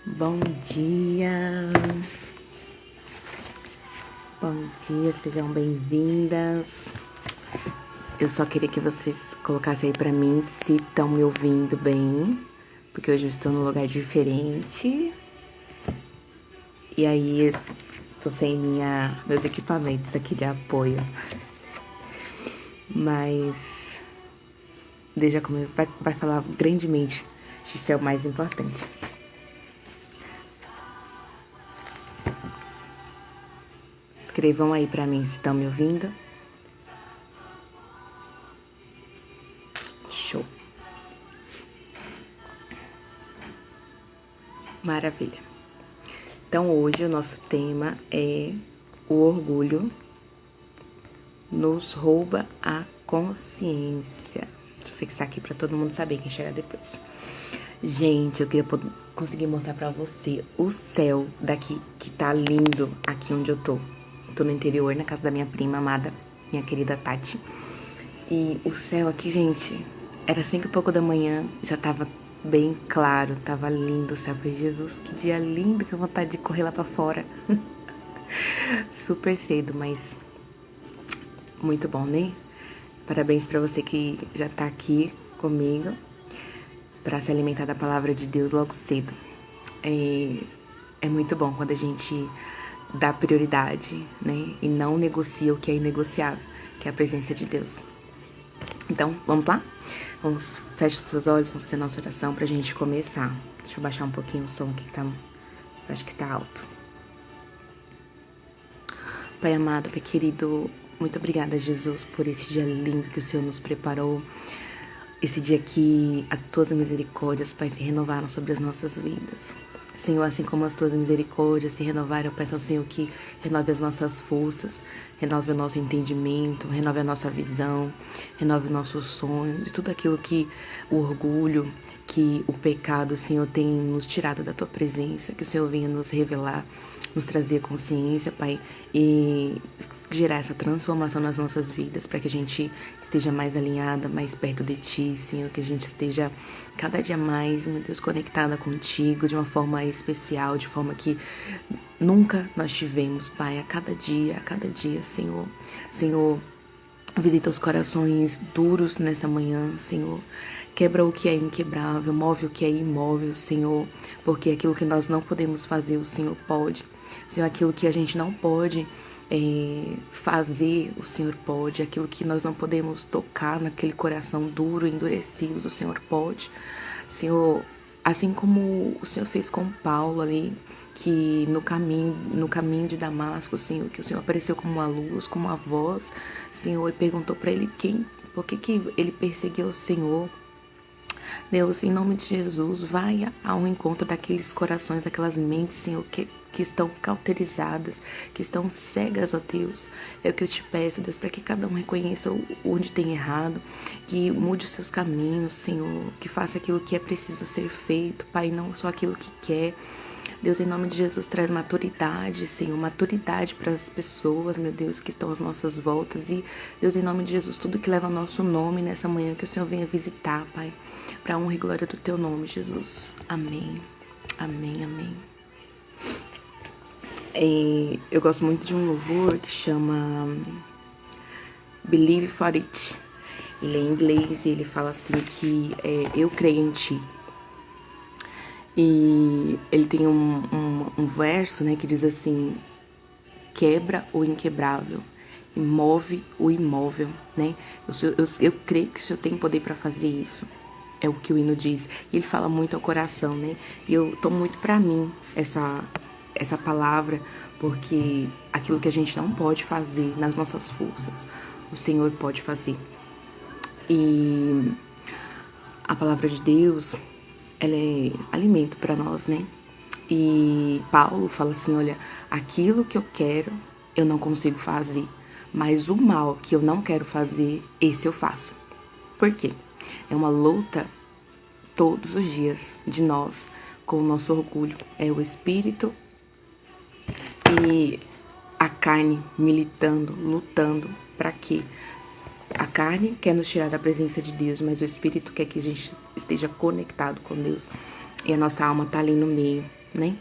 Bom dia, sejam bem-vindas. Eu só queria que vocês colocassem aí pra mim se estão me ouvindo bem, porque hoje eu estou num lugar diferente. E aí, estou sem meus equipamentos aqui de apoio. Mas, deixa comigo, vai falar grandemente, isso é o mais importante. Escrevam aí pra mim se estão me ouvindo. Show. Maravilha. Então, hoje o nosso tema é o orgulho nos rouba a consciência. Deixa eu fixar aqui pra todo mundo saber quem chega depois. Gente, eu queria conseguir mostrar pra você o céu daqui, que tá lindo aqui onde eu tô. Tô no interior, na casa da minha prima amada, minha querida Tati. E o céu aqui, gente, era 5 e pouco da manhã, já tava bem claro, tava lindo o céu. Falei, Jesus, que dia lindo, que vontade de correr lá pra fora. Super cedo, mas muito bom, né? Parabéns pra você que já tá aqui comigo pra se alimentar da palavra de Deus logo cedo. É muito bom quando a gente dá prioridade, né? E não negocia o que é inegociável, que é a presença de Deus. Então, vamos lá? Feche os seus olhos, vamos fazer nossa oração pra gente começar. Deixa eu baixar um pouquinho o som aqui que tá, acho que tá alto. Pai amado, Pai querido, muito obrigada, Jesus, por esse dia lindo que o Senhor nos preparou. Esse dia que as tuas misericórdias, Pai, se renovaram sobre as nossas vidas. Senhor, assim como as tuas misericórdias se renovaram, eu peço ao Senhor que renove as nossas forças, renove o nosso entendimento, renove a nossa visão, renove os nossos sonhos e tudo aquilo que o orgulho, que o pecado, Senhor, tem nos tirado da tua presença, que o Senhor venha nos revelar, nos trazer consciência, Pai, e gerar essa transformação nas nossas vidas, para que a gente esteja mais alinhada, mais perto de Ti, Senhor, que a gente esteja cada dia mais, meu Deus, conectada contigo de uma forma especial, de forma que nunca nós tivemos, Pai, a cada dia, Senhor. Senhor, visita os corações duros nessa manhã, Senhor. Quebra o que é inquebrável, move o que é imóvel, Senhor, porque aquilo que nós não podemos fazer, o Senhor pode. Senhor, aquilo que a gente não pode fazer, o Senhor pode. Aquilo que nós não podemos tocar naquele coração duro, endurecido, o Senhor pode. Senhor, assim como o Senhor fez com Paulo ali, que no caminho de Damasco, Senhor, que o Senhor apareceu como uma luz, como uma voz, Senhor, e perguntou para ele por que ele perseguiu o Senhor. Deus, em nome de Jesus, vai ao encontro daqueles corações, daquelas mentes, Senhor, que estão cauterizadas, que estão cegas, ó Deus. É o que eu te peço, Deus, para que cada um reconheça onde tem errado, que mude os seus caminhos, Senhor, que faça aquilo que é preciso ser feito, Pai, não só aquilo que quer. Deus, em nome de Jesus, traz maturidade, Senhor, maturidade para as pessoas, meu Deus, que estão às nossas voltas. E, Deus, em nome de Jesus, tudo que leva nosso nome nessa manhã, que o Senhor venha visitar, Pai, para a honra e glória do Teu nome, Jesus. Amém, amém, amém. Eu gosto muito de um louvor que chama Believe for It. Ele é em inglês e ele fala assim que eu creio em Ti. E ele tem um verso, né, que diz assim: quebra o inquebrável e move o imóvel, né? Eu creio que o Senhor tem poder para fazer isso. É o que o hino diz. E ele fala muito ao coração, né? E eu tomo muito para mim essa palavra, porque aquilo que a gente não pode fazer nas nossas forças, o Senhor pode fazer. E a palavra de Deus, ela é alimento para nós, né? E Paulo fala assim, olha, aquilo que eu quero, eu não consigo fazer, mas o mal que eu não quero fazer, esse eu faço. Por quê? É uma luta todos os dias de nós com o nosso orgulho. É o espírito e a carne militando, lutando para quê? A carne quer nos tirar da presença de Deus, mas o Espírito quer que a gente esteja conectado com Deus. E a nossa alma tá ali no meio. né?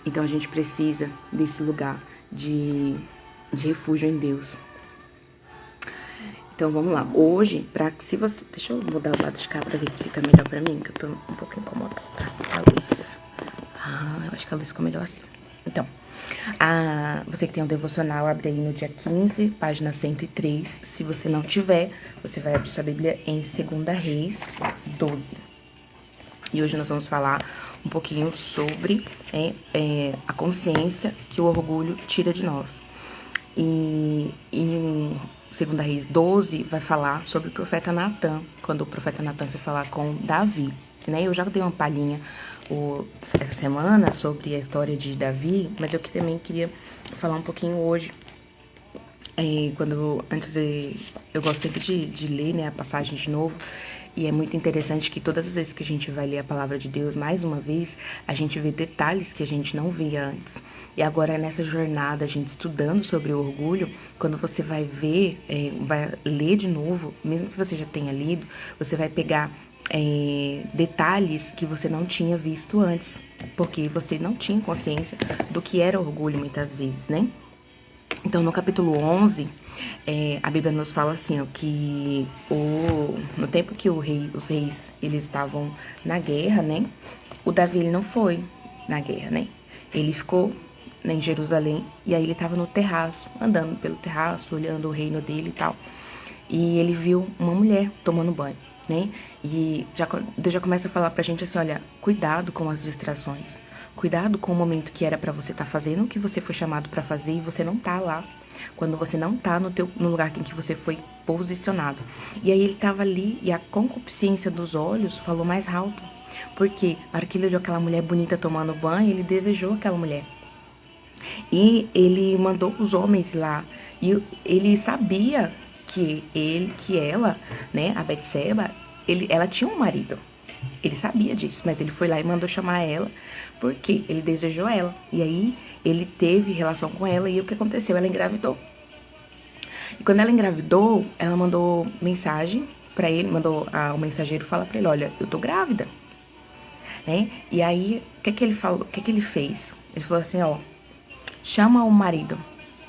Então a gente precisa desse lugar de refúgio em Deus. Então vamos lá. Hoje, se você... Deixa eu mudar o lado de cá pra ver se fica melhor pra mim, que eu tô um pouco incomodada. A luz. Eu acho que a luz ficou melhor assim. Então, você que tem um devocional, abre aí no dia 15, página 103. Se você não tiver, você vai abrir sua Bíblia em 2 Reis 12. E hoje nós vamos falar um pouquinho sobre a consciência que o orgulho tira de nós. E em 2 Reis 12 vai falar sobre o profeta Natan, quando o profeta Natan foi falar com Davi, né? Eu já dei uma palhinha essa semana sobre a história de Davi, mas eu também queria falar um pouquinho hoje. Eu gosto sempre de ler, né, a passagem de novo. E é muito interessante que todas as vezes que a gente vai ler a palavra de Deus, mais uma vez, a gente vê detalhes que a gente não via antes. E agora, nessa jornada, a gente estudando sobre o orgulho, quando você vai ver, vai ler de novo, mesmo que você já tenha lido, você vai pegar detalhes que você não tinha visto antes, porque você não tinha consciência do que era orgulho muitas vezes, né? Então, no capítulo 11, a Bíblia nos fala assim, ó, que no tempo que os reis eles estavam na guerra, né? O Davi ele não foi na guerra, né? Ele ficou, né, em Jerusalém, e aí ele estava no terraço, andando pelo terraço, olhando o reino dele e tal. E ele viu uma mulher tomando banho, né? E Deus já começa a falar pra gente assim, olha, cuidado com as distrações. Cuidado com o momento que era pra você estar fazendo o que você foi chamado pra fazer e você não tá lá. Quando você não tá no lugar em que você foi posicionado. E aí ele tava ali e a concupiscência dos olhos falou mais alto. Porque na hora que ele olhou aquela mulher bonita tomando banho, ele desejou aquela mulher. E ele mandou os homens lá. E ele sabia que ela, né, a Betseba, ela tinha um marido. Ele sabia disso, mas ele foi lá e mandou chamar ela, porque ele desejou ela. E aí, ele teve relação com ela, e o que aconteceu? Ela engravidou. E quando ela engravidou, ela mandou mensagem pra ele, o mensageiro falar pra ele, olha, eu tô grávida, né? E aí, o que ele falou? O que ele fez? Ele falou assim, ó, chama o marido.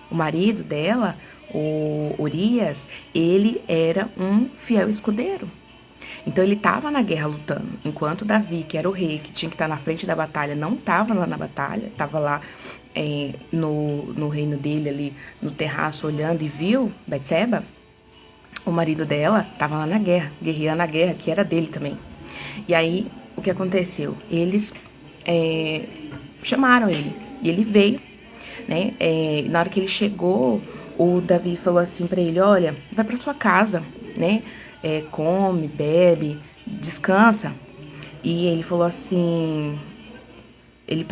O marido dela, o Urias, ele era um fiel escudeiro. Então ele estava na guerra lutando, enquanto Davi, que era o rei, que tinha que estar na frente da batalha, não estava lá na batalha, estava lá no reino dele, ali no terraço, olhando e viu Betseba, o marido dela estava lá na guerra, guerreando a guerra, que era dele também. E aí, o que aconteceu? Eles chamaram ele, e ele veio, né? Na hora que ele chegou, o Davi falou assim pra ele, olha, vai pra sua casa, né? Come, bebe, descansa. E ele falou assim, ele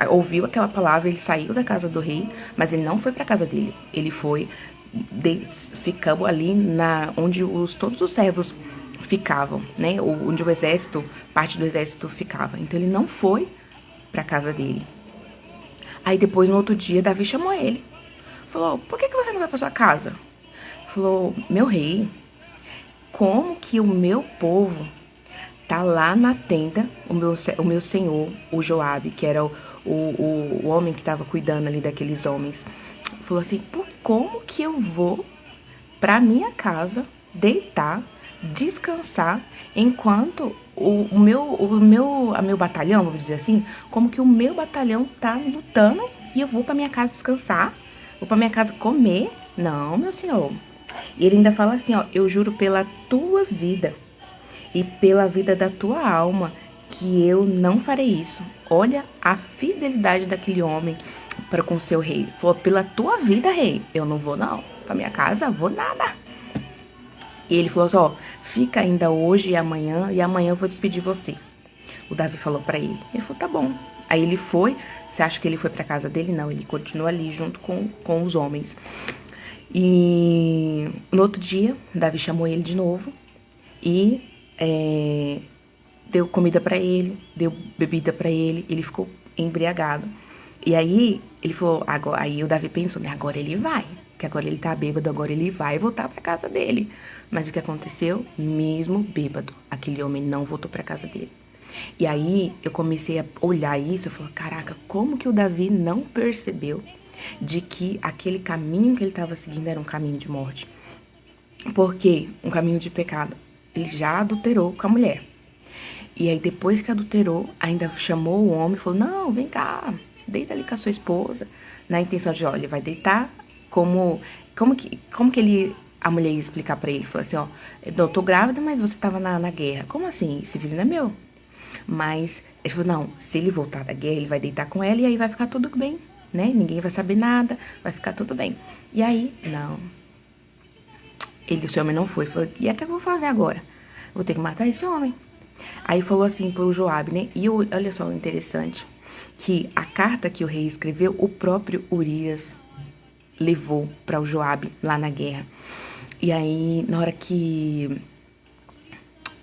ouviu aquela palavra, ele saiu da casa do rei, mas ele não foi pra casa dele. Ele ficou ali onde todos os servos ficavam, né? Onde o exército, parte do exército ficava. Então ele não foi pra casa dele. Aí depois, no outro dia, Davi chamou ele. Falou, por que você não vai pra sua casa? Falou, meu rei, como que o meu povo tá lá na tenda, o meu senhor, o Joabe, que era o homem que estava cuidando ali daqueles homens, falou assim, como que eu vou pra minha casa, deitar, descansar, enquanto o meu batalhão, vamos dizer assim, como que o meu batalhão tá lutando e eu vou pra minha casa descansar, vou pra minha casa comer? Não, meu senhor. E ele ainda fala assim, ó, eu juro pela tua vida e pela vida da tua alma que eu não farei isso. Olha a fidelidade daquele homem para com seu rei. Falou, pela tua vida, rei, eu não vou não. Pra minha casa, vou nada. E ele falou assim, ó, fica ainda hoje e amanhã eu vou despedir você. O Davi falou pra ele. Ele falou, tá bom. Aí ele foi, você acha que ele foi pra casa dele? Não, ele continuou ali junto com os homens. E no outro dia, Davi chamou ele de novo e deu comida pra ele, deu bebida pra ele, ele ficou embriagado. E aí, ele falou, aí o Davi pensou, agora ele vai, que agora ele tá bêbado, agora ele vai voltar pra casa dele. Mas o que aconteceu? Mesmo bêbado, aquele homem não voltou pra casa dele. E aí eu comecei a olhar isso e falar, caraca, como que o Davi não percebeu de que aquele caminho que ele estava seguindo era um caminho de morte? Por quê? Um caminho de pecado. Ele já adulterou com a mulher. E aí depois que adulterou, ainda chamou o homem e falou, não, vem cá, deita ali com a sua esposa. Na intenção de, ó, ele vai deitar como que ele... A mulher ia explicar pra ele, falou assim, ó, eu tô grávida, mas você tava na guerra. Como assim? Esse filho não é meu. Mas ele falou, não, se ele voltar da guerra, ele vai deitar com ela e aí vai ficar tudo bem, né? Ninguém vai saber nada, vai ficar tudo bem. E aí, não. Esse homem não foi, falou, e o que eu vou fazer agora? Vou ter que matar esse homem. Aí falou assim pro Joabe, né? E olha só o interessante, que a carta que o rei escreveu, o próprio Urias levou para o Joabe lá na guerra. E aí, na hora que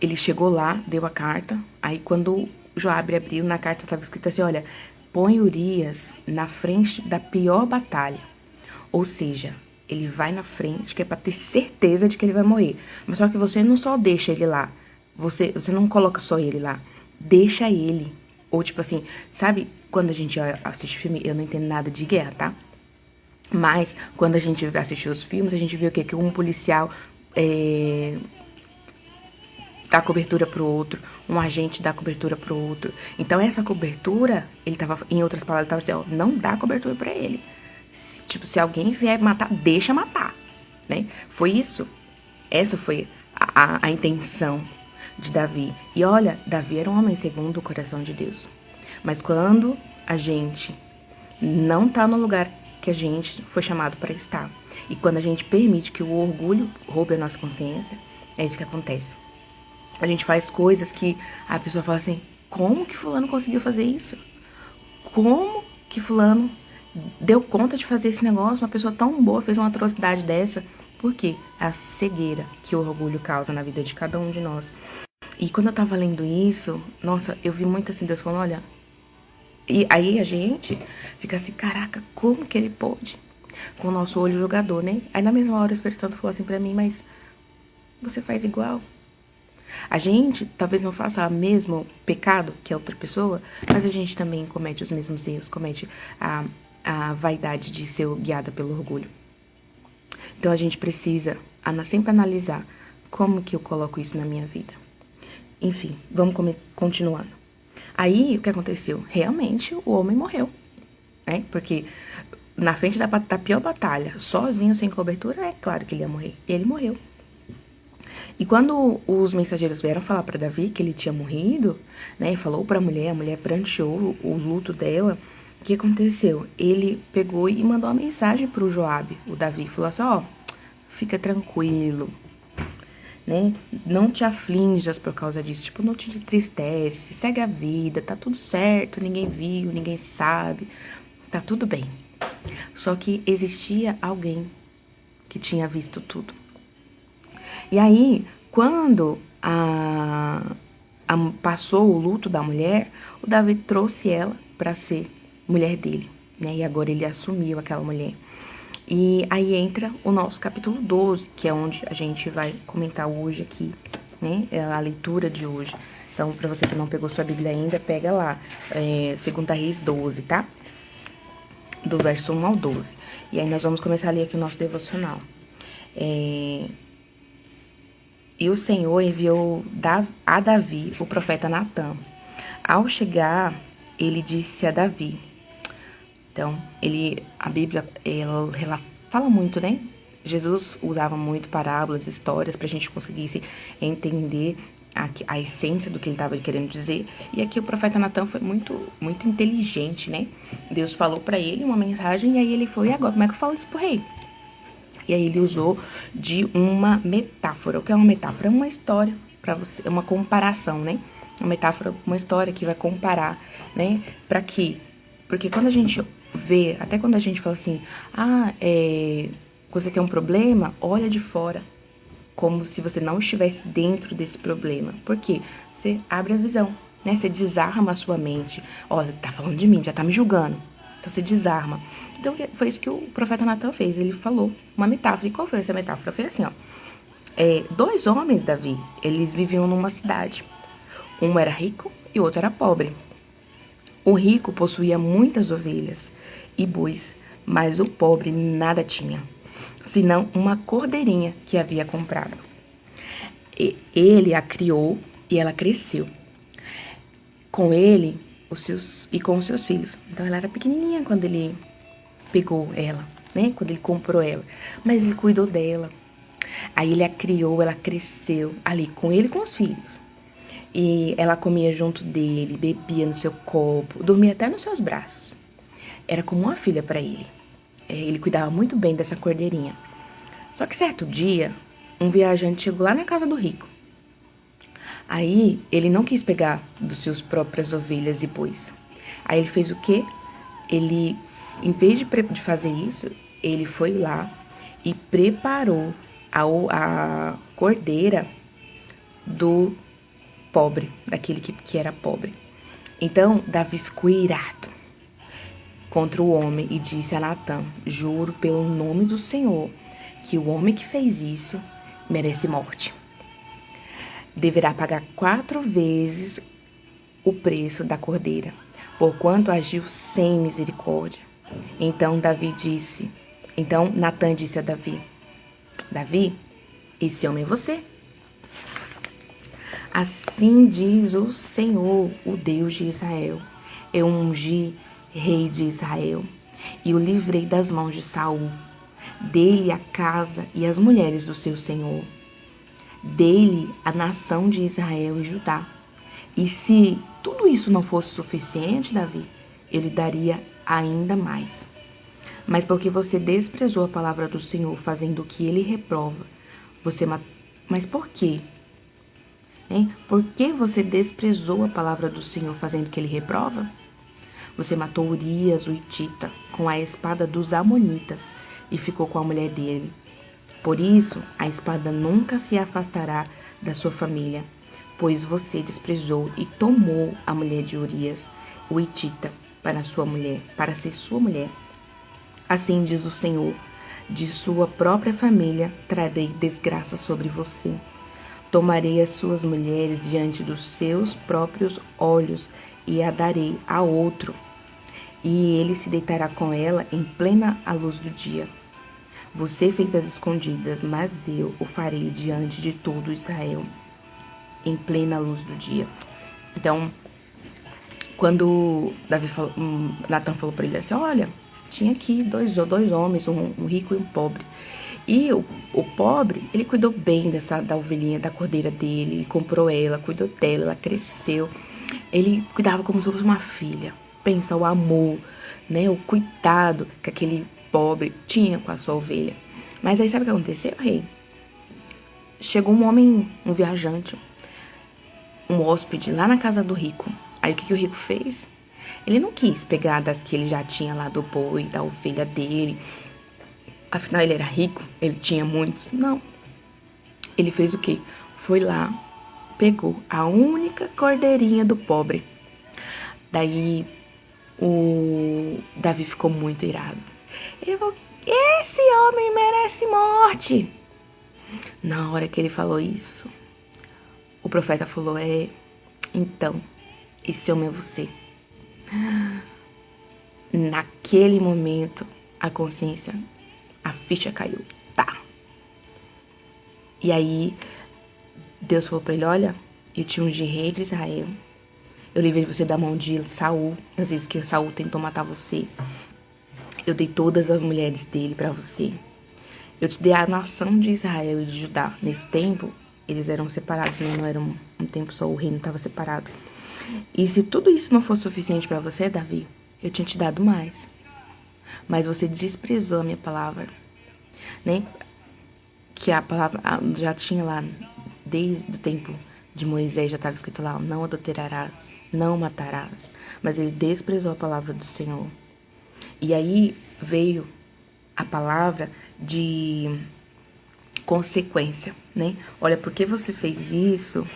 ele chegou lá, deu a carta, aí quando o Joabe abriu, na carta estava escrito assim, olha, põe Urias na frente da pior batalha. Ou seja, ele vai na frente, que é para ter certeza de que ele vai morrer. Mas só que você não só deixa ele lá, você não coloca só ele lá, deixa ele. Ou tipo assim, sabe quando a gente assiste filme, eu não entendo nada de guerra, tá? Mas quando a gente assiste os filmes, a gente vê o quê? Que um policial dá cobertura pro outro, um agente dá cobertura pro outro. Então essa cobertura, ele tava, em outras palavras, tava dizendo, ó, não dá cobertura pra ele. Se alguém vier matar, deixa matar, né? Foi isso. Essa foi a intenção de Davi. E olha, Davi era um homem segundo o coração de Deus. Mas quando a gente não tá no lugar que a gente foi chamado para estar, e quando a gente permite que o orgulho roube a nossa consciência, é isso que acontece. A gente faz coisas que a pessoa fala assim, como que fulano conseguiu fazer isso? Como que fulano deu conta de fazer esse negócio? Uma pessoa tão boa fez uma atrocidade dessa. Por quê? A cegueira que o orgulho causa na vida de cada um de nós. E quando eu tava lendo isso, nossa, eu vi muito assim, Deus falando, olha... E aí a gente fica assim, caraca, como que ele pôde? Com o nosso olho jogador, né? Aí na mesma hora o Espírito Santo falou assim pra mim, mas você faz igual. A gente talvez não faça o mesmo pecado que a outra pessoa, mas a gente também comete os mesmos erros, comete a vaidade de ser guiada pelo orgulho. Então a gente precisa sempre analisar como que eu coloco isso na minha vida. Enfim, vamos continuando. Aí, o que aconteceu? Realmente, o homem morreu, né? Porque na frente da pior batalha, sozinho, sem cobertura, é claro que ele ia morrer. E ele morreu. E quando os mensageiros vieram falar para Davi que ele tinha morrido, né? Falou para a mulher pranteou o luto dela. O que aconteceu? Ele pegou e mandou uma mensagem pro Joabe, o Davi. Falou assim, ó, fica tranquilo, né? Não te aflinjas por causa disso, tipo, não te entristece, segue a vida, tá tudo certo, ninguém viu, ninguém sabe, tá tudo bem. Só que existia alguém que tinha visto tudo. E aí, quando passou o luto da mulher, o Davi trouxe ela para ser mulher dele, né? E agora ele assumiu aquela mulher. E aí entra o nosso capítulo 12, que é onde a gente vai comentar hoje aqui, né? É a leitura de hoje. Então, para você que não pegou sua Bíblia ainda, pega lá, 2 Reis 12, tá? Do verso 1 ao 12. E aí nós vamos começar a ler aqui o nosso devocional. E o Senhor enviou a Davi, o profeta Natã. Ao chegar, ele disse a Davi... Então, a Bíblia, ela fala muito, né? Jesus usava muito parábolas, histórias, pra gente conseguir entender a essência do que ele estava querendo dizer. E aqui o profeta Natã foi muito, muito inteligente, né? Deus falou pra ele uma mensagem e aí ele falou, e agora, como é que eu falo isso pro rei? E aí ele usou de uma metáfora. O que é uma metáfora? É uma história pra você, é uma comparação, né? Uma metáfora, uma história que vai comparar, né? Pra quê? Porque quando a gente vê, até quando a gente fala assim, você tem um problema, olha de fora, como se você não estivesse dentro desse problema. Por quê? Você abre a visão, né? Você desarma a sua mente. Olha, tá falando de mim, já tá me julgando. Então você desarma. Então foi isso que o profeta Natã fez, ele falou uma metáfora. E qual foi essa metáfora? Foi assim, ó. 2 homens, Davi, eles viviam numa cidade. Um era rico e o outro era pobre. O rico possuía muitas ovelhas e bois, mas o pobre nada tinha, senão uma cordeirinha que havia comprado. Ele a criou e ela cresceu. Com ele e com os seus filhos. Então ela era pequenininha quando ele pegou ela, né? Quando ele comprou ela. Mas ele cuidou dela. Aí ele a criou, ela cresceu ali com ele e com os filhos. E ela comia junto dele, bebia no seu copo, dormia até nos seus braços. Era como uma filha para ele. Ele cuidava muito bem dessa cordeirinha. Só que certo dia, um viajante chegou lá na casa do rico. Aí ele não quis pegar dos seus próprias ovelhas e bois. Aí ele fez o quê? Ele, em vez de fazer isso, ele foi lá e preparou a cordeira do pobre, daquele que era pobre. Então Davi ficou irado contra o homem e disse a Natã: juro pelo nome do Senhor que o homem que fez isso merece morte. Deverá pagar 4 vezes o preço da cordeira, porquanto agiu sem misericórdia. Então Natã disse a Davi: Davi, esse homem é você. Assim diz o Senhor, o Deus de Israel: eu ungi rei de Israel e o livrei das mãos de Saul. Dei-lhe a casa e as mulheres do seu senhor. Dei-lhe a nação de Israel e Judá. E se tudo isso não fosse suficiente, Davi, eu lhe daria ainda mais. Mas porque você desprezou a palavra do Senhor, fazendo o que ele reprova, Mas por quê? Por que você desprezou a palavra do Senhor, fazendo o que ele reprova? Você matou Urias, o Hitita, com a espada dos Amonitas e ficou com a mulher dele. Por isso, a espada nunca se afastará da sua família, pois você desprezou e tomou a mulher de Urias, o Hitita, para ser sua mulher. Assim diz o Senhor: de sua própria família trarei desgraça sobre você. Tomarei as suas mulheres diante dos seus próprios olhos e a darei a outro, e ele se deitará com ela em plena luz do dia. Você fez as escondidas, mas eu o farei diante de todo Israel, em plena luz do dia. Então, quando Natã falou para ele assim: olha, tinha aqui dois homens, um rico e um pobre. E o pobre, ele cuidou bem da ovelhinha, da cordeira dele, ele comprou ela, cuidou dela, ela cresceu. Ele cuidava como se fosse uma filha. Pensa o amor, né, o cuidado que aquele pobre tinha com a sua ovelha. Mas aí sabe o que aconteceu, rei? Chegou um homem, um viajante, um hóspede lá na casa do rico. Aí o que o rico fez? Ele não quis pegar das que ele já tinha lá do boi, da ovelha dele. Afinal, ele era rico, ele tinha muitos. Não. Ele fez o quê? Foi lá, pegou a única cordeirinha do pobre. Daí, o Davi ficou muito irado. Ele falou: esse homem merece morte. Na hora que ele falou isso, o profeta falou: então, esse homem é você. Naquele momento, a consciência, a ficha caiu. Tá. E aí, Deus falou pra ele: olha, eu te ungi rei de Israel. Eu livrei você da mão de Saul, às vezes que Saul tentou matar você. Eu dei todas as mulheres dele pra você. Eu te dei a nação de Israel e de Judá. Nesse tempo, eles eram separados, né? Não era um tempo só, o reino estava separado. E se tudo isso não fosse suficiente pra você, Davi, eu tinha te dado mais. Mas você desprezou a minha palavra, né? Que a palavra já tinha lá, desde o tempo de Moisés, já estava escrito lá: não adulterarás, não matarás. Mas ele desprezou a palavra do Senhor. E aí veio a palavra de consequência, né? Olha, porque você fez isso,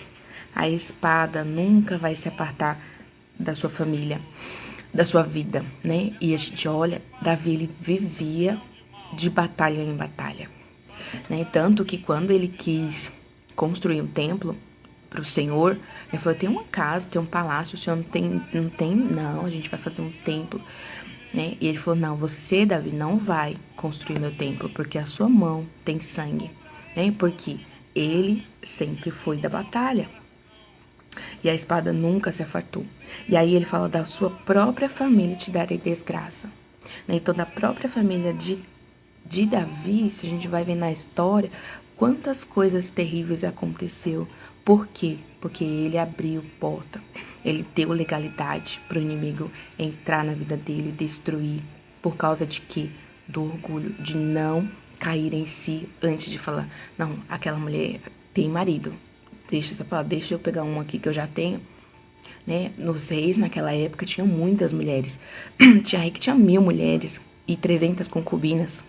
a espada nunca vai se apartar da sua família, da sua vida, né? E a gente olha, Davi, ele vivia de batalha em batalha, né? Tanto que quando ele quis construir um templo pro Senhor. Ele falou, tem uma casa, tem um palácio, o Senhor não tem, não, a gente vai fazer um templo, né? E ele falou, não, você, Davi, não vai construir meu templo, porque a sua mão tem sangue, né? Porque ele sempre foi da batalha. E a espada nunca se afartou. E aí ele fala, da sua própria família te darei desgraça. Né? Então, da própria família de Davi, se a gente vai ver na história, quantas coisas terríveis aconteceu. Por quê? Porque ele abriu porta. Ele deu legalidade para o inimigo entrar na vida dele, destruir. Por causa de quê? Do orgulho, de não cair em si antes de falar, não, aquela mulher tem marido. Deixa eu pegar um aqui que eu já tenho. Né? Nos reis, naquela época, tinham muitas mulheres. Tinha rei que tinha 1000 mulheres e 300 concubinas.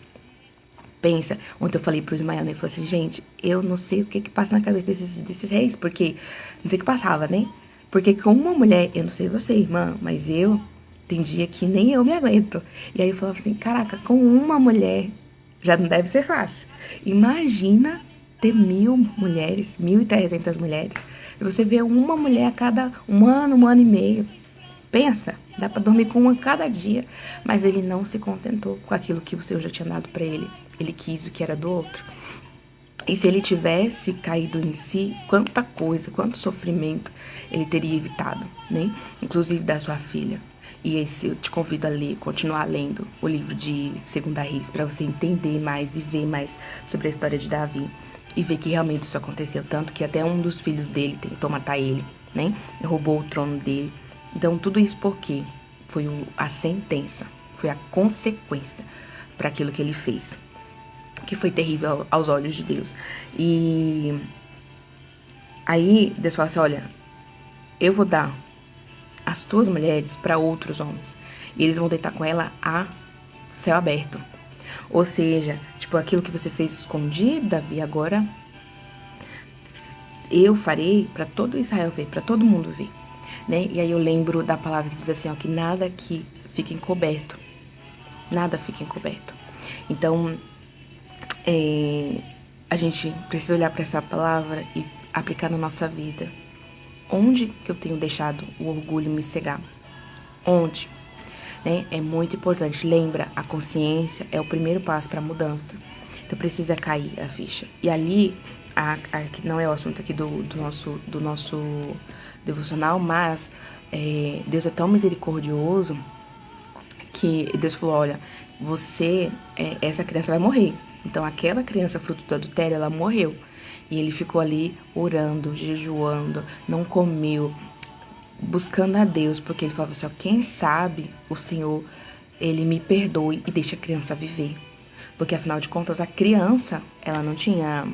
Pensa, ontem eu falei pro Ismael, né? Eu falei assim, gente, eu não sei o que passa na cabeça desses reis, porque não sei o que passava, né? Porque com uma mulher, eu não sei você, irmã, mas tem dia que nem eu me aguento. E aí eu falava assim, caraca, com uma mulher já não deve ser fácil. Imagina ter 1000 mulheres, 1.300 mulheres. E você vê uma mulher a cada um ano e meio. Pensa, dá pra dormir com uma cada dia. Mas ele não se contentou com aquilo que o Senhor já tinha dado pra ele. Ele quis o que era do outro. E se ele tivesse caído em si, quanta coisa, quanto sofrimento ele teria evitado, né? Inclusive da sua filha. E esse eu te convido a ler, continuar lendo o livro de 2 Reis, para você entender mais e ver mais sobre a história de Davi. E ver que realmente isso aconteceu, tanto que até um dos filhos dele tentou matar ele, né? Roubou o trono dele. Então, tudo isso porque foi a sentença, foi a consequência para aquilo que ele fez, que foi terrível aos olhos de Deus. E aí Deus fala assim, olha, eu vou dar as tuas mulheres para outros homens, e eles vão deitar com ela a céu aberto. Ou seja, tipo, aquilo que você fez escondido, Davi, agora eu farei para todo Israel ver, para todo mundo ver, né? E aí eu lembro da palavra que diz assim, ó, que nada que fique encoberto, nada fica encoberto. Então, a gente precisa olhar para essa palavra e aplicar na nossa vida. Onde que eu tenho deixado o orgulho me cegar? Onde? Né? É muito importante. Lembra, a consciência é o primeiro passo para a mudança. Então precisa cair a ficha. E ali, que não é o assunto aqui do nosso devocional, mas Deus é tão misericordioso que Deus falou, olha, essa criança vai morrer. Então aquela criança fruto do adultério, ela morreu. E ele ficou ali orando, jejuando, não comeu, buscando a Deus, porque ele falava assim, ó, quem sabe o Senhor, ele me perdoe e deixa a criança viver. Porque afinal de contas, a criança, ela não tinha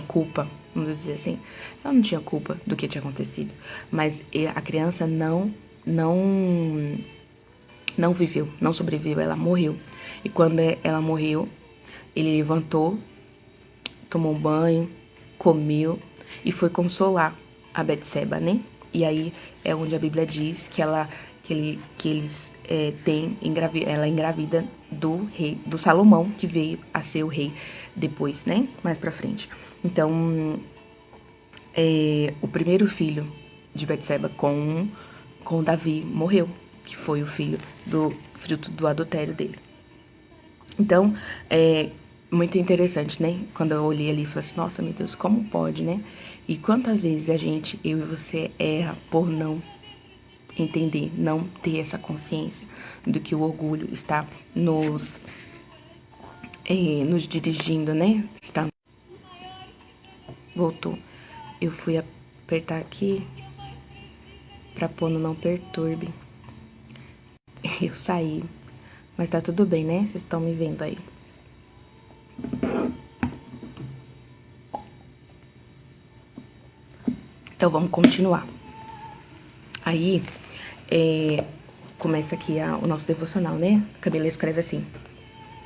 culpa, vamos dizer assim, ela não tinha culpa do que tinha acontecido. Mas a criança não viveu, não sobreviveu, ela morreu. E quando ela morreu, ele levantou, tomou um banho, comeu e foi consolar a Betseba, né? E aí é onde a Bíblia diz que ela engravida do Salomão, que veio a ser o rei depois, né? Mais pra frente. Então, o primeiro filho de Betseba com Davi morreu, que foi o filho do fruto do adultério dele. Então, muito interessante, né? Quando eu olhei ali e falei assim, nossa, meu Deus, como pode, né? E quantas vezes eu e você erra por não entender, não ter essa consciência do que o orgulho está nos dirigindo, né? Voltou. Eu fui apertar aqui pra pôr no não perturbe. Eu saí. Mas tá tudo bem, né? Vocês estão me vendo aí. Então, vamos continuar. Aí, começa aqui o nosso devocional, né? A Camila escreve assim.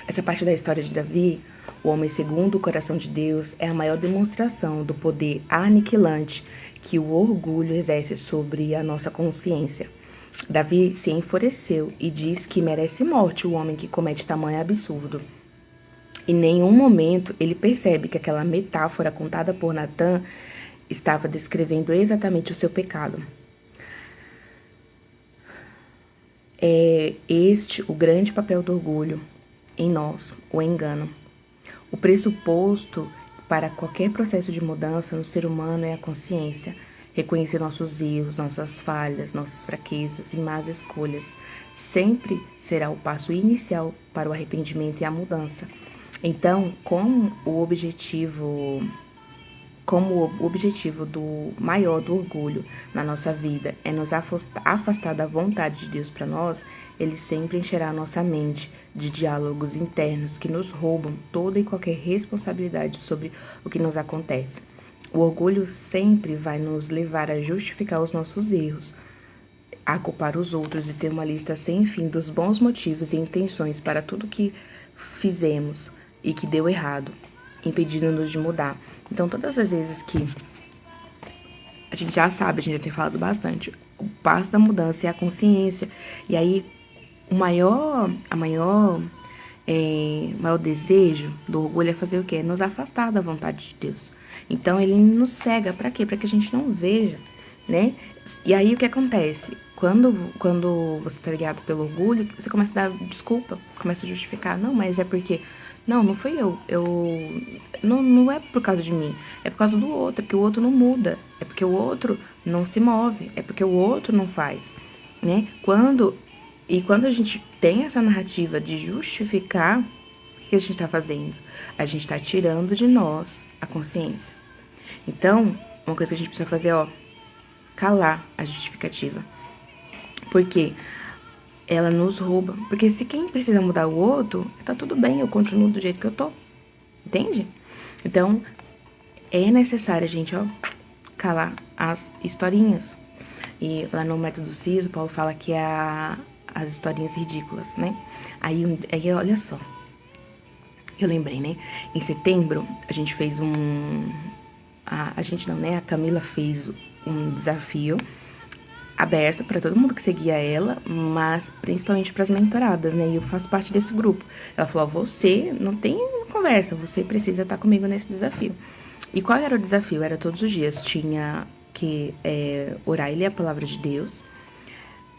Essa parte da história de Davi, o homem segundo o coração de Deus, é a maior demonstração do poder aniquilante que o orgulho exerce sobre a nossa consciência. Davi se enfureceu e diz que merece morte o homem que comete tamanho absurdo. Em nenhum momento ele percebe que aquela metáfora contada por Natan estava descrevendo exatamente o seu pecado. É este o grande papel do orgulho em nós, o engano. O pressuposto para qualquer processo de mudança no ser humano é a consciência, reconhecer nossos erros, nossas falhas, nossas fraquezas e más escolhas. Sempre será o passo inicial para o arrependimento e a mudança. Então, como o objetivo do maior do orgulho na nossa vida é nos afastar da vontade de Deus para nós, ele sempre encherá a nossa mente de diálogos internos que nos roubam toda e qualquer responsabilidade sobre o que nos acontece. O orgulho sempre vai nos levar a justificar os nossos erros, a culpar os outros e ter uma lista sem fim dos bons motivos e intenções para tudo que fizemos e que deu errado, impedindo-nos de mudar. Então, todas as vezes que a gente já sabe, a gente já tem falado bastante, o passo da mudança é a consciência. E aí, o maior desejo do orgulho é fazer o quê? É nos afastar da vontade de Deus. Então, ele nos cega. Pra quê? Pra que a gente não veja, né? E aí, o que acontece? Quando você tá ligado pelo orgulho, você começa a dar desculpa, começa a justificar. Não, mas é porque... Não fui eu. Não é por causa de mim. É por causa do outro. É porque o outro não muda. É porque o outro não se move. É porque o outro não faz, né? Quando a gente tem essa narrativa de justificar, o que a gente está fazendo? A gente está tirando de nós a consciência. Então, uma coisa que a gente precisa fazer é, calar a justificativa. Por quê? Ela nos rouba. Porque se quem precisa mudar o outro, tá tudo bem, eu continuo do jeito que eu tô. Entende? Então, é necessário a gente, calar as historinhas. E lá no Método CIS, o Paulo fala que é as historinhas ridículas, né? Aí, olha só. Eu lembrei, né? Em setembro, a gente fez a Camila fez um desafio aberto para todo mundo que seguia ela, mas principalmente para as mentoradas, né? E eu faço parte desse grupo. Ela falou: você não tem conversa, você precisa estar comigo nesse desafio. E qual era o desafio? Era todos os dias. Tinha que orar e ler a palavra de Deus,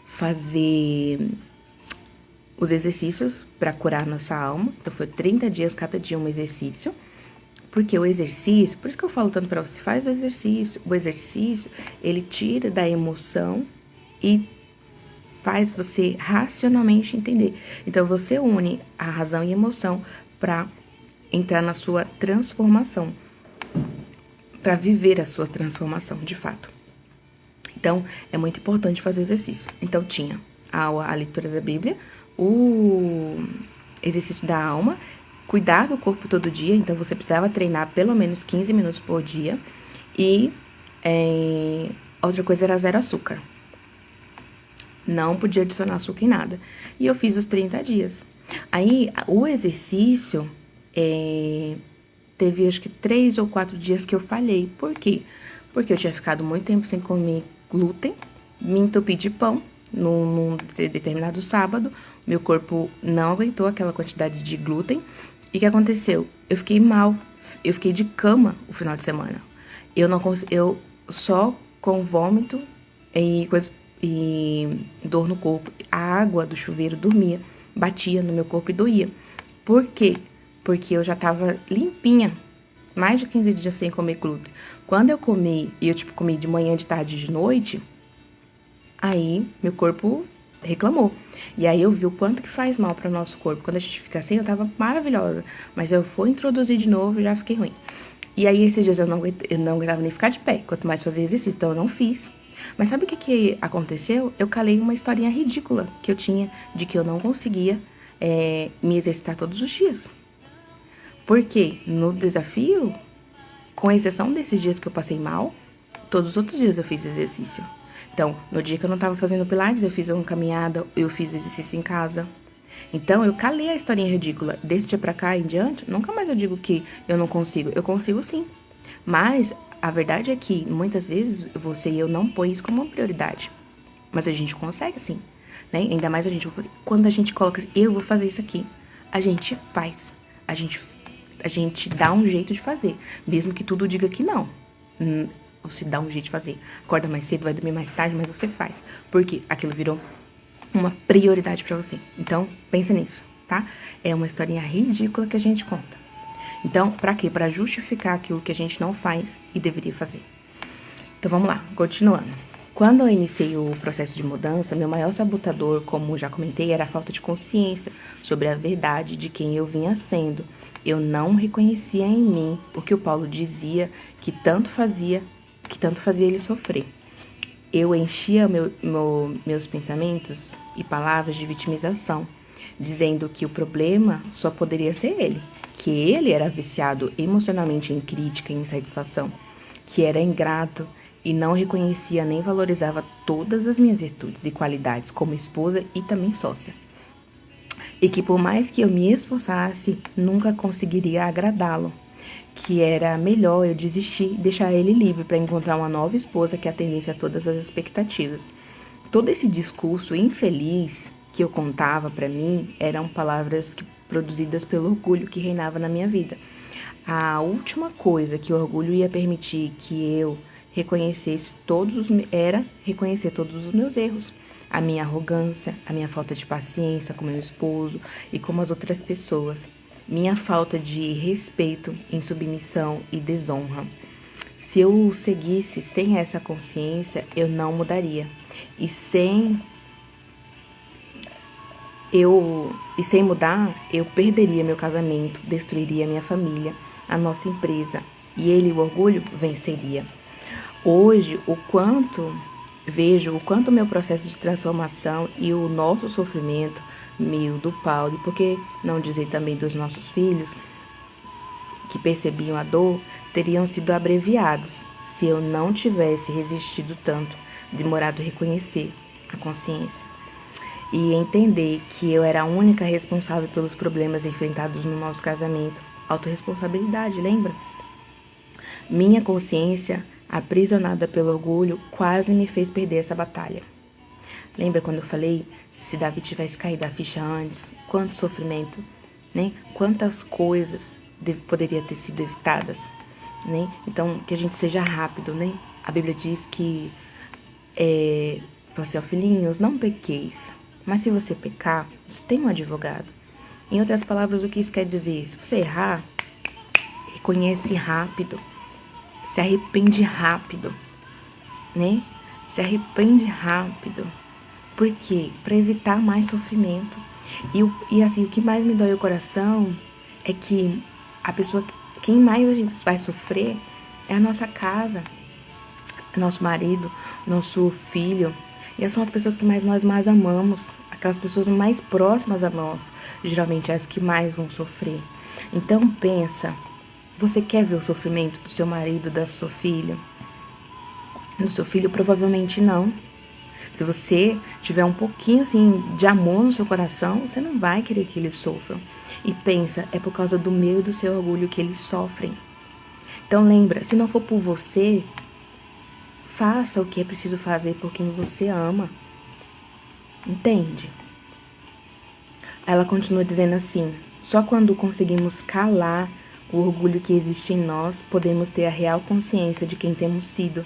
fazer os exercícios para curar nossa alma. Então, foi 30 dias, cada dia um exercício. Porque o exercício, por isso que eu falo tanto para você, faz o exercício. O exercício, ele tira da emoção e faz você racionalmente entender. Então, você une a razão e a emoção para entrar na sua transformação, para viver a sua transformação, de fato. Então, é muito importante fazer exercício. Então, tinha a leitura da Bíblia, o exercício da alma, cuidar do corpo todo dia, então você precisava treinar pelo menos 15 minutos por dia. E outra coisa era 0 açúcar. Não podia adicionar açúcar em nada. E eu fiz os 30 dias. Aí, o exercício, teve acho que 3 ou 4 dias que eu falhei. Por quê? Porque eu tinha ficado muito tempo sem comer glúten, me entupi de pão num determinado sábado. Meu corpo não aguentou aquela quantidade de glúten. E o que aconteceu? Eu fiquei mal, eu fiquei de cama o final de semana. Eu só com vômito e dor no corpo. A água do chuveiro batia no meu corpo e doía. Por quê? Porque eu já tava limpinha, mais de 15 dias sem comer glúten. Quando eu comi, e eu comi de manhã, de tarde e de noite, aí meu corpo reclamou. E aí eu vi o quanto que faz mal para o nosso corpo. Quando a gente fica assim, eu tava maravilhosa. Mas eu fui introduzir de novo e já fiquei ruim. E aí esses dias eu não aguentava nem ficar de pé, quanto mais fazer exercício. Então eu não fiz. Mas sabe o que aconteceu? Eu calei uma historinha ridícula que eu tinha de que eu não conseguia me exercitar todos os dias. Porque no desafio, com exceção desses dias que eu passei mal, todos os outros dias eu fiz exercício. Então, no dia que eu não tava fazendo pilates, eu fiz uma caminhada, eu fiz exercício em casa. Então, eu calei a historinha ridícula. Desse dia pra cá em diante, nunca mais eu digo que eu não consigo. Eu consigo sim. Mas a verdade é que, muitas vezes, você e eu não põe isso como uma prioridade. Mas a gente consegue sim, né? Ainda mais quando a gente coloca, eu vou fazer isso aqui. A gente faz. A gente dá um jeito de fazer. Mesmo que tudo diga que não. você dá um jeito de fazer. Acorda mais cedo, vai dormir mais tarde, mas você faz. Porque aquilo virou uma prioridade pra você. Então, pensa nisso, tá? É uma historinha ridícula que a gente conta. Então, pra quê? Pra justificar aquilo que a gente não faz e deveria fazer. Então, vamos lá, continuando. Quando eu iniciei o processo de mudança, meu maior sabotador, como já comentei, era a falta de consciência sobre a verdade de quem eu vinha sendo. Eu não reconhecia em mim o que o Paulo dizia que tanto fazia ele sofrer. Eu enchia meus pensamentos e palavras de vitimização, dizendo que o problema só poderia ser ele, que ele era viciado emocionalmente em crítica e insatisfação, que era ingrato e não reconhecia nem valorizava todas as minhas virtudes e qualidades como esposa e também sócia. E que por mais que eu me esforçasse, nunca conseguiria agradá-lo, que era melhor eu desistir e deixar ele livre para encontrar uma nova esposa que atendesse a todas as expectativas. Todo esse discurso infeliz que eu contava para mim eram palavras produzidas pelo orgulho que reinava na minha vida. A última coisa que o orgulho ia permitir que eu reconhecesse era reconhecer todos os meus erros. A minha arrogância, a minha falta de paciência com meu esposo e com as outras pessoas. Minha falta de respeito, insubmissão e desonra. Se eu seguisse sem essa consciência, eu não mudaria. E sem mudar, eu perderia meu casamento, destruiria minha família, a nossa empresa. E o orgulho, venceria. Hoje, vejo o quanto o meu processo de transformação e o nosso sofrimento, meu, do Paulo, e por que não dizer também dos nossos filhos, que percebiam a dor, teriam sido abreviados se eu não tivesse resistido tanto, demorado a reconhecer a consciência e entender que eu era a única responsável pelos problemas enfrentados no nosso casamento. Autorresponsabilidade, lembra? Minha consciência, aprisionada pelo orgulho, quase me fez perder essa batalha. Lembra quando eu falei, se Davi tivesse caído a ficha antes, quanto sofrimento, né? Quantas coisas poderiam ter sido evitadas, né? Então, que a gente seja rápido, né? A Bíblia diz que, fala assim, ó, filhinhos, não pequeis, mas se você pecar, você tem um advogado. Em outras palavras, o que isso quer dizer? Se você errar, reconhece rápido, se arrepende rápido, né? Se arrepende rápido. Por quê? Para evitar mais sofrimento. E assim, o que mais me dói o coração é que quem mais a gente vai sofrer é a nossa casa, nosso marido, nosso filho. E essas são as pessoas que nós mais amamos, aquelas pessoas mais próximas a nós, geralmente as que mais vão sofrer. Então pensa, você quer ver o sofrimento do seu marido, da sua filha? Do seu filho, provavelmente não. Se você tiver um pouquinho assim de amor no seu coração, você não vai querer que eles sofram. E pensa, é por causa do meu e do seu orgulho que eles sofrem. Então lembra, se não for por você, faça o que é preciso fazer por quem você ama. Entende? Ela continua dizendo assim, só quando conseguimos calar o orgulho que existe em nós, podemos ter a real consciência de quem temos sido,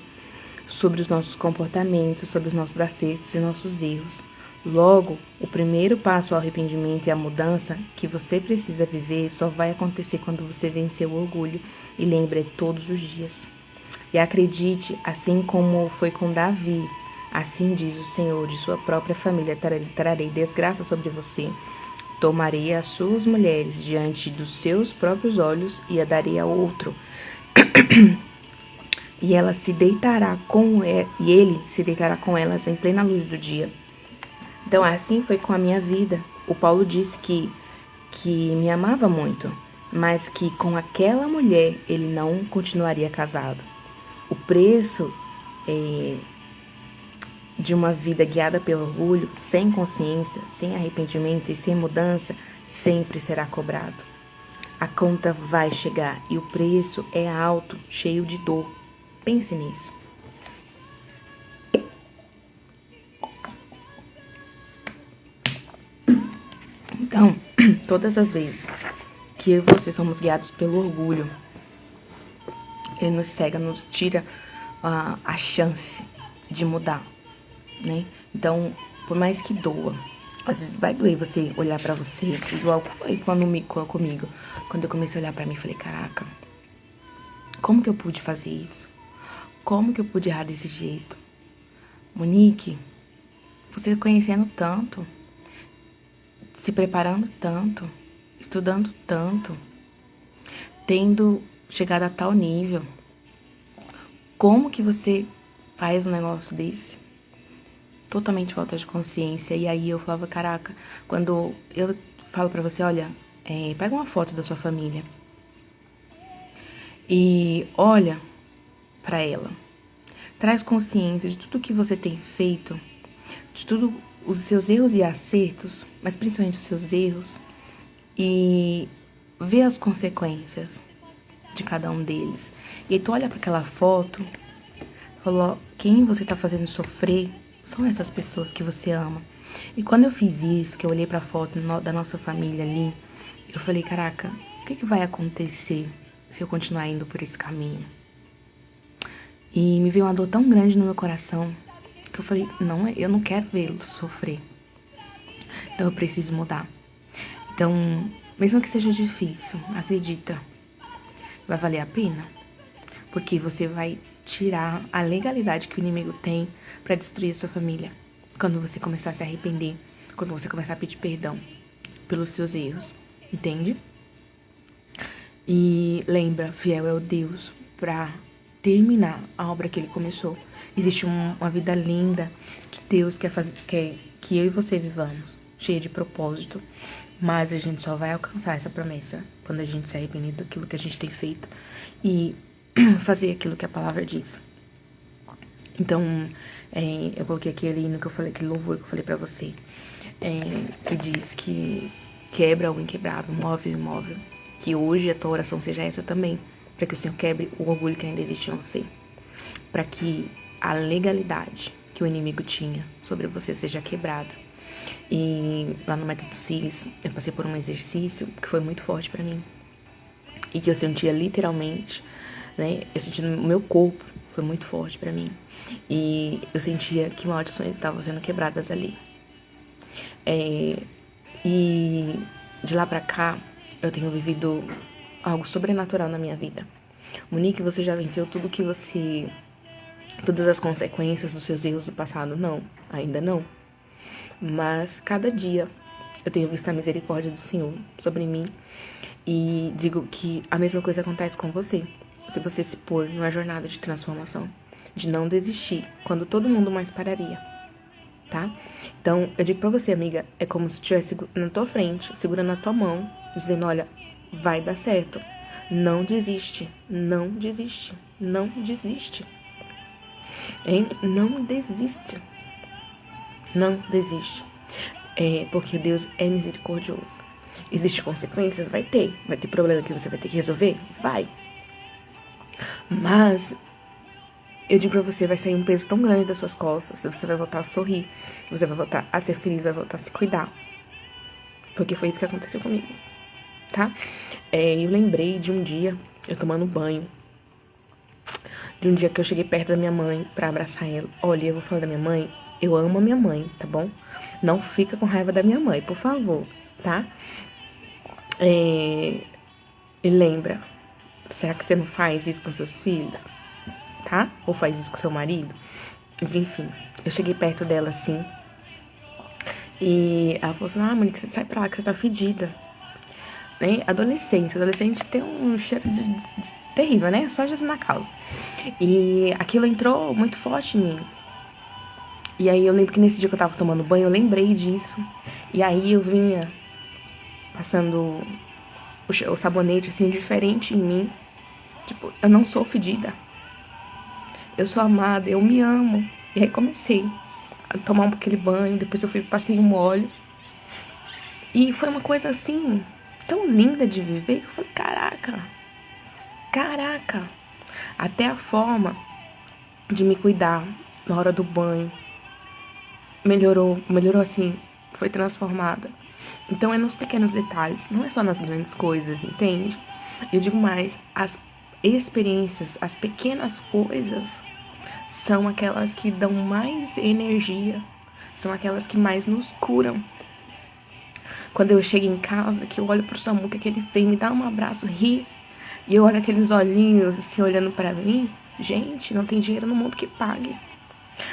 sobre os nossos comportamentos, sobre os nossos acertos e nossos erros. Logo, o primeiro passo ao arrependimento e à mudança que você precisa viver só vai acontecer quando você vencer o orgulho e lembre todos os dias. E acredite, assim como foi com Davi, assim diz o Senhor, de sua própria família trarei desgraça sobre você. Tomarei as suas mulheres diante dos seus próprios olhos e a darei a outro. E ele se deitará com elas em plena luz do dia. Então, assim foi com a minha vida. O Paulo disse que me amava muito, mas que com aquela mulher ele não continuaria casado. O preço de uma vida guiada pelo orgulho, sem consciência, sem arrependimento e sem mudança, sempre será cobrado. A conta vai chegar e o preço é alto, cheio de dor. Pense nisso. Então, todas as vezes que eu e você somos guiados pelo orgulho, ele nos cega, nos tira a chance de mudar, né? Então, por mais que doa, às vezes vai doer você olhar pra você, igual foi comigo. Quando eu comecei a olhar pra mim, falei, caraca, como que eu pude fazer isso? Como que eu pude errar desse jeito? Monique, você conhecendo tanto, se preparando tanto, estudando tanto, tendo chegado a tal nível, como que você faz um negócio desse? Totalmente falta de consciência. E aí eu falava, caraca, quando eu falo pra você, olha, pega uma foto da sua família e olha pra ela. Traz consciência de tudo que você tem feito, de tudo os seus erros e acertos, mas principalmente os seus erros, e vê as consequências de cada um deles. E aí tu olha pra aquela foto, falou, quem você tá fazendo sofrer são essas pessoas que você ama. E quando eu fiz isso, que eu olhei pra foto da nossa família ali, eu falei, caraca, o que vai acontecer se eu continuar indo por esse caminho? E me veio uma dor tão grande no meu coração que eu falei, não, eu não quero vê-los sofrer. Então eu preciso mudar. Então, mesmo que seja difícil, acredita, vai valer a pena. Porque você vai tirar a legalidade que o inimigo tem pra destruir a sua família. Quando você começar a se arrepender, quando você começar a pedir perdão pelos seus erros, entende? E lembra, fiel é o Deus pra terminar a obra que ele começou. Existe uma vida linda que Deus quer que eu e você vivamos, cheia de propósito, mas a gente só vai alcançar essa promessa quando a gente se arrepender daquilo que a gente tem feito e fazer aquilo que a palavra diz. Então, eu coloquei aquele hino que eu falei, aquele louvor que eu falei pra você, que diz que quebra o inquebrável, move o imóvel. Que hoje a tua oração seja essa também, para que o Senhor quebre o orgulho que ainda existe em você, para que a legalidade que o inimigo tinha sobre você seja quebrada. E lá no Método CIS, eu passei por um exercício que foi muito forte para mim, e que eu sentia literalmente, né, eu senti no meu corpo, foi muito forte para mim, e eu sentia que maldições estavam sendo quebradas ali. E de lá pra cá, eu tenho vivido algo sobrenatural na minha vida. Monique, você já venceu todas as consequências dos seus erros do passado? Não, ainda não. Mas cada dia eu tenho visto a misericórdia do Senhor sobre mim e digo que a mesma coisa acontece com você. Se você se pôr numa jornada de transformação, de não desistir, quando todo mundo mais pararia, tá? Então, eu digo pra você, amiga, é como se eu estivesse na tua frente, segurando a tua mão, dizendo, olha, vai dar certo. Não desiste, não desiste, não desiste. Hein? Não desiste. Não desiste. Porque Deus é misericordioso. Existem consequências? Vai ter. Vai ter problema que você vai ter que resolver? Vai. Mas eu digo pra você, vai sair um peso tão grande das suas costas. Você vai voltar a sorrir. Você vai voltar a ser feliz, vai voltar a se cuidar. Porque foi isso que aconteceu comigo. Tá? Eu lembrei de um dia, eu tomando banho. De um dia que eu cheguei perto da minha mãe pra abraçar ela. Olha, eu vou falar da minha mãe. Eu amo a minha mãe, tá bom? Não fica com raiva da minha mãe, por favor, tá? E lembra, será que você não faz isso com seus filhos? Tá? Ou faz isso com seu marido? Mas enfim, eu cheguei perto dela assim. E ela falou assim, Monique, você sai pra lá que você tá fedida. Né? Adolescente tem um cheiro de terrível, né? Só Jesus na causa. E aquilo entrou muito forte em mim. E aí eu lembro que nesse dia que eu tava tomando banho, eu lembrei disso. E aí eu vinha passando o sabonete, assim, diferente em mim. Tipo, eu não sou fedida. Eu sou amada, eu me amo. E aí comecei a tomar aquele banho, depois passei um óleo. E foi uma coisa assim, tão linda de viver, que eu falei, caraca. Até a forma de me cuidar na hora do banho melhorou assim, foi transformada. Então é nos pequenos detalhes, não é só nas grandes coisas, entende? Eu digo mais, as experiências, as pequenas coisas são aquelas que dão mais energia, são aquelas que mais nos curam. Quando eu chego em casa, que eu olho pro Samuca, que ele vem me dá um abraço, ri, e eu olho aqueles olhinhos assim olhando pra mim, gente, não tem dinheiro no mundo que pague.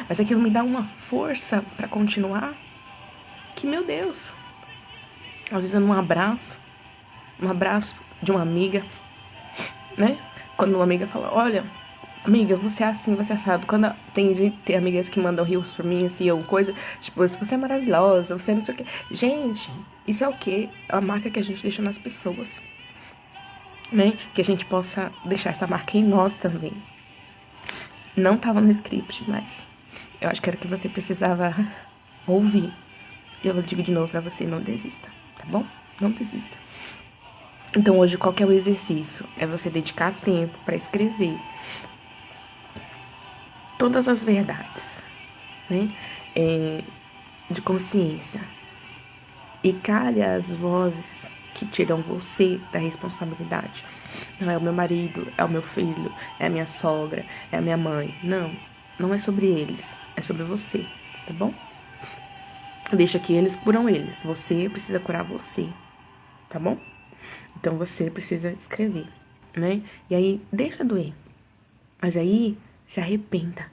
Mas aquilo me dá uma força pra continuar, que meu Deus. Às vezes um abraço de uma amiga, né? Quando uma amiga fala, olha, amiga, você é assim, você é assado. Quando tem amigas que mandam rios pra mim, assim, ou coisa, tipo, você é maravilhosa, você não sei o quê. Gente, isso é o quê? É a marca que a gente deixa nas pessoas, né? Que a gente possa deixar essa marca em nós também. Não tava no script, mas eu acho que era o que você precisava ouvir. Eu digo de novo pra você, não desista, tá bom? Não desista. Então hoje qual que é o exercício? É você dedicar tempo pra escrever todas as verdades, né? De consciência. E calha as vozes que tiram você da responsabilidade. Não é o meu marido, é o meu filho, é a minha sogra, é a minha mãe. Não, não é sobre eles, é sobre você, tá bom? Deixa que eles curam eles. Você precisa curar você, tá bom? Então você precisa escrever, né? E aí, deixa doer. Mas aí, se arrependa.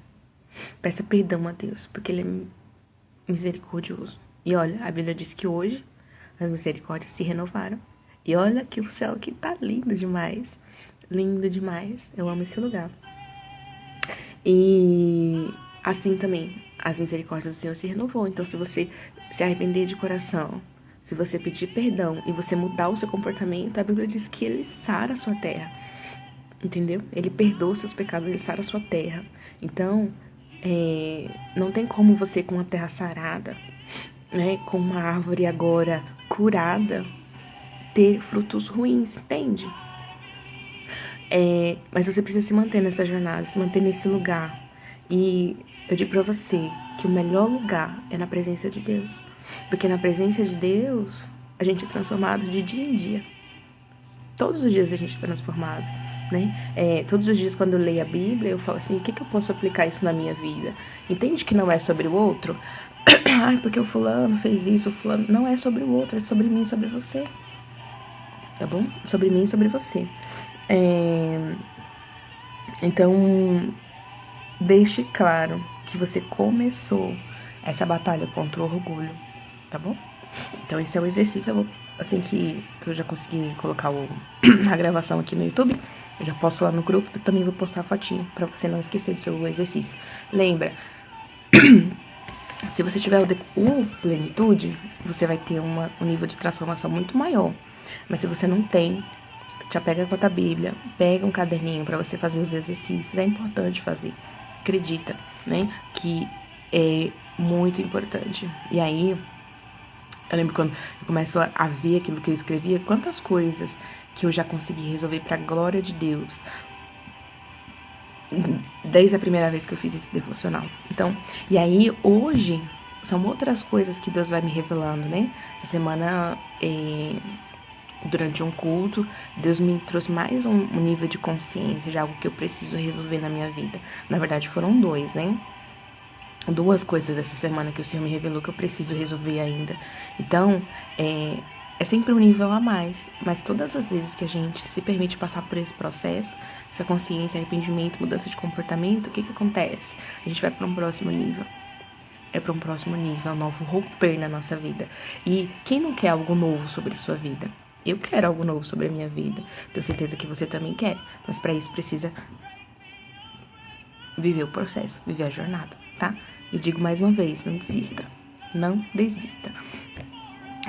Peça perdão a Deus, porque Ele é misericordioso. E olha, a Bíblia diz que hoje as misericórdias se renovaram. E olha que o céu aqui tá lindo demais. Lindo demais. Eu amo esse lugar. E assim também, as misericórdias do Senhor se renovou. Então, se você se arrepender de coração, se você pedir perdão e você mudar o seu comportamento, a Bíblia diz que Ele sara a sua terra. Entendeu? Ele perdoa os seus pecados, Ele sara a sua terra. Então, não tem como você com uma terra sarada, né, com uma árvore agora curada, ter frutos ruins, entende? Mas você precisa se manter nessa jornada, se manter nesse lugar. E eu digo pra você que o melhor lugar é na presença de Deus. Porque na presença de Deus, a gente é transformado de dia em dia. Todos os dias a gente é transformado, né? Todos os dias quando eu leio a Bíblia, eu falo assim, o que eu posso aplicar isso na minha vida? Entende que não é sobre o outro? Ai, porque o fulano fez isso, o fulano... Não é sobre o outro, é sobre mim, sobre você. Tá bom? Sobre mim e sobre você. Então, deixe claro que você começou essa batalha contra o orgulho, tá bom? Então, esse é o exercício. Assim que eu já consegui colocar a gravação aqui no YouTube, eu já posto lá no grupo. Eu também vou postar a fotinho pra você não esquecer do seu exercício. Lembra, se você tiver o plenitude, você vai ter um nível de transformação muito maior. Mas se você não tem, te apega com a Bíblia, pega um caderninho pra você fazer os exercícios. É importante fazer. Acredita, né? Que é muito importante. E aí, eu lembro quando eu começo a ver aquilo que eu escrevia, quantas coisas que eu já consegui resolver pra glória de Deus. Desde a primeira vez que eu fiz esse devocional. Então, e aí, hoje, são outras coisas que Deus vai me revelando, né? Essa semana, durante um culto, Deus me trouxe mais um nível de consciência de algo que eu preciso resolver na minha vida. Na verdade, foram dois, né? Duas coisas essa semana que o Senhor me revelou que eu preciso resolver ainda. Então, é sempre um nível a mais. Mas todas as vezes que a gente se permite passar por esse processo, essa consciência, arrependimento, mudança de comportamento, o que acontece? A gente vai para um próximo nível. É para um próximo nível, um novo romper na nossa vida. E quem não quer algo novo sobre a sua vida? Eu quero algo novo sobre a minha vida. Tenho certeza que você também quer. Mas para isso precisa viver o processo, viver a jornada, tá? Eu digo mais uma vez, não desista. Não desista.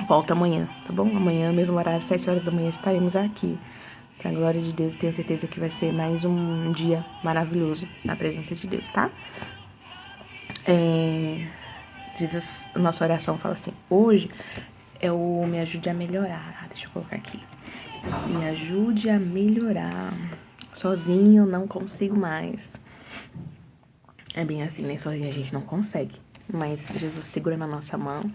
Volta amanhã, tá bom? Amanhã, mesmo horário, 7 horas da manhã, estaremos aqui. Pra glória de Deus, tenho certeza que vai ser mais um dia maravilhoso na presença de Deus, tá? Diz a nossa oração, fala assim, hoje é o me ajude a melhorar. Deixa eu colocar aqui. Me ajude a melhorar. Sozinho não consigo mais. É bem assim, nem sozinho a gente não consegue. Mas Jesus segura na nossa mão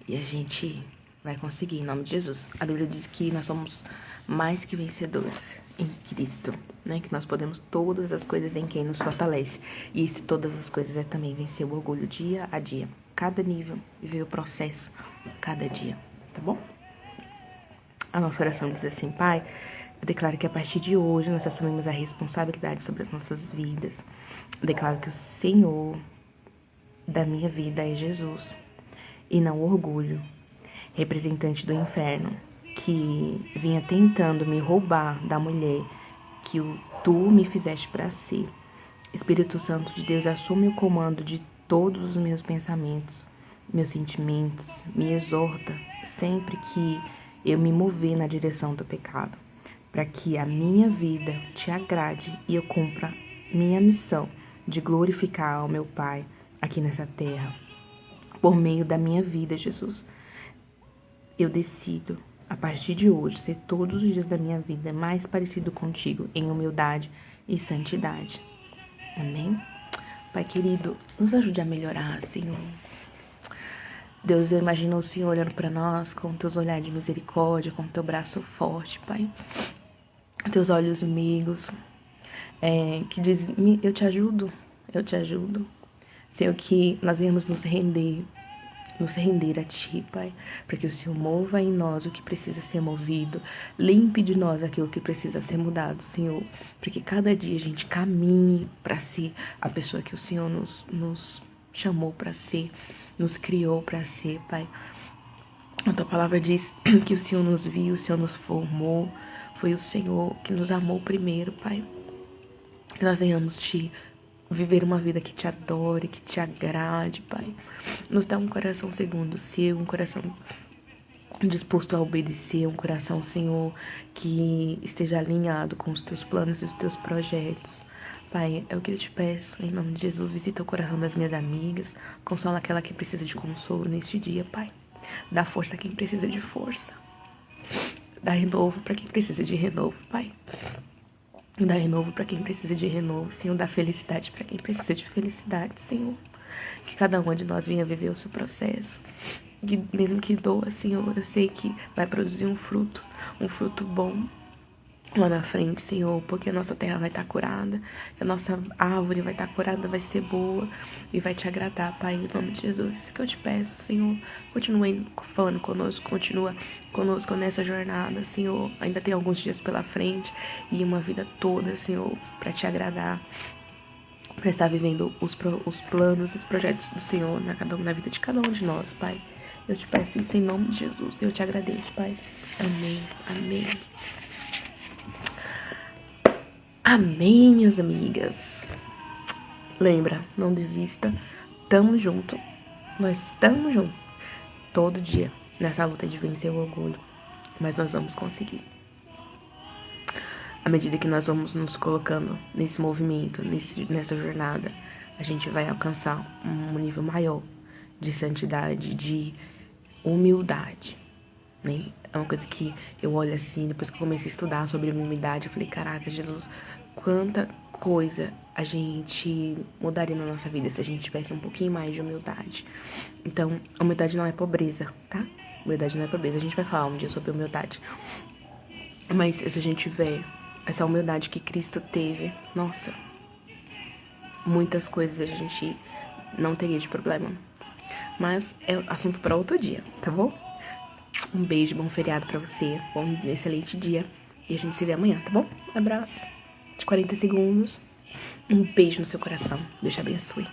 e a gente vai conseguir, em nome de Jesus. A Bíblia diz que nós somos mais que vencedores. em Cristo, né? Que nós podemos todas as coisas em quem nos fortalece. E esse todas as coisas é também vencer o orgulho dia a dia. Cada nível, viver o processo cada dia, tá bom? A nossa oração diz assim: Pai, eu declaro que a partir de hoje nós assumimos a responsabilidade sobre as nossas vidas. Eu declaro que o Senhor da minha vida é Jesus e não o orgulho, representante do inferno, que vinha tentando me roubar da mulher que tu me fizeste para ser. Espírito Santo de Deus, assume o comando de todos os meus pensamentos, meus sentimentos, me exorta sempre que eu me mover na direção do pecado, para que a minha vida te agrade e eu cumpra minha missão de glorificar ao meu Pai aqui nessa terra. Por meio da minha vida, Jesus, eu decido, a partir de hoje, ser todos os dias da minha vida mais parecido contigo em humildade e santidade. Amém? Pai querido, nos ajude a melhorar, Senhor. Deus, eu imagino o Senhor olhando para nós com teus olhares de misericórdia, com teu braço forte, Pai. Teus olhos meigos, que diz, eu te ajudo. Senhor, que nós venhamos nos render a Ti, Pai, para que o Senhor mova em nós o que precisa ser movido, limpe de nós aquilo que precisa ser mudado, Senhor, para que cada dia a gente caminhe para ser a pessoa que o Senhor nos chamou para ser, nos criou para ser, Pai. A Tua palavra diz que o Senhor nos viu, o Senhor nos formou, foi o Senhor que nos amou primeiro, Pai. Que nós venhamos viver uma vida que te adore, que te agrade, Pai. Nos dá um coração segundo o seu, um coração disposto a obedecer, um coração, Senhor, que esteja alinhado com os teus planos e os teus projetos. Pai, é o que eu te peço, em nome de Jesus, visita o coração das minhas amigas, consola aquela que precisa de consolo neste dia, Pai. Dá força a quem precisa de força. Dá renovo para quem precisa de renovo, Pai. Dá renovo para quem precisa de renovo, Senhor. Dá felicidade para quem precisa de felicidade, Senhor. Que cada um de nós venha viver o seu processo. Que mesmo que doa, Senhor, eu sei que vai produzir um fruto bom lá na frente, Senhor, porque a nossa terra vai estar curada, a nossa árvore vai estar curada, vai ser boa e vai te agradar, Pai, em nome de Jesus. Isso que eu te peço, Senhor. Continue falando conosco, continua conosco nessa jornada, Senhor. Ainda tem alguns dias pela frente e uma vida toda, Senhor, para te agradar, para estar vivendo os planos, os projetos do Senhor na vida de cada um de nós, Pai. Eu te peço isso em nome de Jesus. Eu te agradeço, Pai. Amém. Amém. Amém, minhas amigas. Lembra, não desista. Tamo junto. Nós estamos juntos. Todo dia nessa luta de vencer o orgulho. Mas nós vamos conseguir. À medida que nós vamos nos colocando nesse movimento, nessa jornada, a gente vai alcançar um nível maior de santidade, de humildade, né? É uma coisa que eu olho assim, depois que eu comecei a estudar sobre humildade, eu falei, caraca, Jesus, quanta coisa a gente mudaria na nossa vida se a gente tivesse um pouquinho mais de humildade. Então, humildade não é pobreza, tá? Humildade não é pobreza. A gente vai falar um dia sobre humildade. Mas se a gente tiver essa humildade que Cristo teve, nossa, muitas coisas a gente não teria de problema. Mas é assunto para outro dia, tá bom? Um beijo, bom feriado pra você, bom excelente dia. E a gente se vê amanhã, tá bom? Um abraço de 40 segundos. Um beijo no seu coração. Deus te abençoe.